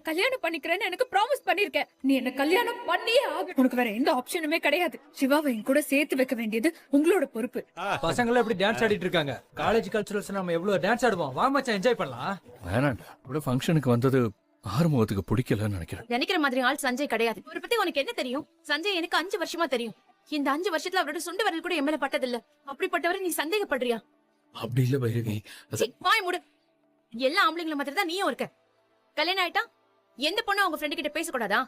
உன்னை கல்யாணம் பண்ணிக்கிறேன்னு எனக்கு ப்ராமிஸ் பண்ணிருக்கேன். நீ என்ன கல்யாணம் பண்ணியே ஆக. உனக்கு வேற எந்த ஆப்ஷனுமே கிடையாது. சிவாவை என் கூட சேர்த்து வைக்க வேண்டியது உங்களோட பொறுப்பு. பசங்க எப்படி டான்ஸ் ஆடிட்டு இருக்காங்க. காலேஜ் கல்ச்சுரல்ஸ் நம்ம எவ்வளவு டான்ஸ் ஆடுவோம். வா மச்சான் என்ஜாய் பண்ணலாம். வேணாண்டா, கூட ஃபங்க்ஷனுக்கு வந்தது ஆறுமுகத்துக்கு பிடிக்கலன்னு நினைக்கிறேன். நினைக்கிற மாதிரி ஆள் சஞ்சய் கிடையாது. அவரை பத்தி உனக்கு என்ன தெரியும்? சஞ்சய் எனக்கு 5 வருஷமா தெரியும். இந்த 5 வருஷத்துல அவரோட சுண்டு வரல் கூட என் மேல பட்டதில்ல. அப்படிப்பட்டவரை நீ சந்தேகப்படுறியா? அப்படி இல்ல பைரவி. வாய் மூடு. எல்லா ஆம்பளைங்கள மாதிரி தான் நீயும் இருக்க. கல்யாணம் ஆயிட்டா எந்த பொண்ணு அவங்க ஃப்ரெண்டு கிட்ட பேசக்கூடாதா?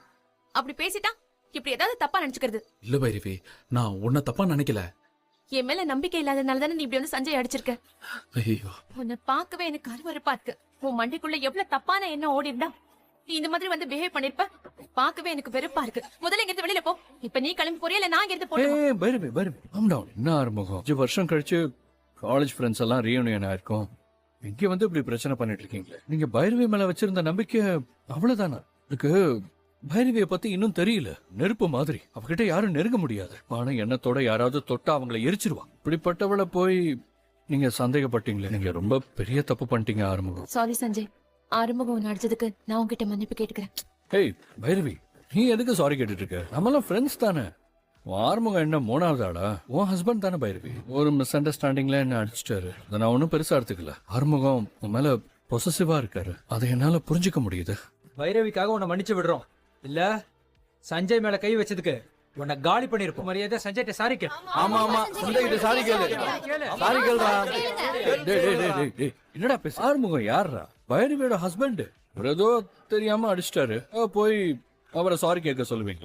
அப்படி பேசிட்டா இப்படி ஏதாவது தப்பா நினைச்சுக்கிறது. இல்ல பைரவி, நான் உன்னை தப்பா நினைக்கல. என் மேல நம்பிக்கை இல்லாதனால தானே நீ இப்படி வந்து சஞ்சய் அடிச்சிருக்க. ஐயோ, உன்னை பார்க்கவே எனக்கு அருவருப்பா இருக்கு. உன் மண்டைக்குள்ள எவ்வளவு தப்பான எண்ணம் ஓடி இருந்தா நீ இந்த மாதிரி வந்து பிஹேவ் பண்ணிருப்ப. பார்க்கவே எனக்கு வெறுப்பா இருக்கு. முதல்ல இங்க வெளியில போ. இப்ப நீ கிளம்பி போறியா இல்ல நான் இங்க இருந்து போறேன்? ஏய் பைரவி பைரவி, calm down. என்ன ஆறுமுகம், 5 வருஷம் கழிச்சு காலேஜ் ஃப்ரெண்ட்ஸ் எல்லாம் ரீயூனியன் ஆயிருக்கும். இங்க வந்து இப்படி பிரச்சனை பண்ணிட்டு இருக்கீங்களே. நீங்க பைரவி மேல வச்சிருந்த நம்பிக்கை அவ்வளவுதானா? எனக்கு பைரவியை பத்தி இன்னும் தெரியல. நெருப்பு மாதிரி அவகிட்ட யாரும் நெருங்க முடியாது. ஆனா எண்ணத்தோட யாராவது தொட்டா அவங்கள எரிச்சிருவா. இப்படிப்பட்டவளை போய் நீங்க சந்தேகப்பட்டீங்களே. நீங்க ரொம்ப பெரிய தப்பு பண்ணிட்டீங்க ஆறுமுகம். சாரி சஞ்சய். ஆறுமுகம் உன்னை அடிச்சதுக்கு நான் உன்கிட்ட மன்னிப்பு கேட்டுக்கிறேன். ஹேய் பைரவி, நீ எதுக்கு சாரி கேட்டுட்டு இருக்க? நம்மளாம் ஃப்ரெண்ட்ஸ் தானே. ஆறுமுகம் என்ன 3வது ஆளா? உன் ஹஸ்பண்ட் தானே பைரவி. ஒரு மிஸ் அண்டர்ஸ்டாண்டிங்ல என்ன அடிச்சிட்டாரு. அதை நான் ஒன்னும் பெருசா எடுத்துக்கல. ஆறுமுகம் உன் மேல பொசசிவா இருக்காரு. அதை என்னால புரிஞ்சுக்க முடியுது. பைரவிக்காக உன்னை மன்னிச்சு விடுறோம். இல்ல சஞ்சய் மேல கை வச்சதுக்கு உன்னை காலி பண்ணிருப்போம். மரியாதை சஞ்சய்ட்ட சாரி கேளு. ஆமா ஆமா, சஞ்சய்கிட்ட சாரி கேளு. சாரி கேளுடா. டேய் டேய் டேய் டேய், என்னடா பேச? ஆறுமுகம் யாரா? பைரவியோட ஹஸ்பண்ட். ஏதோ தெரியாம அடிச்சிட்டாரு. போய் அவரை சாரி கேட்க சொல்லுவீங்களா?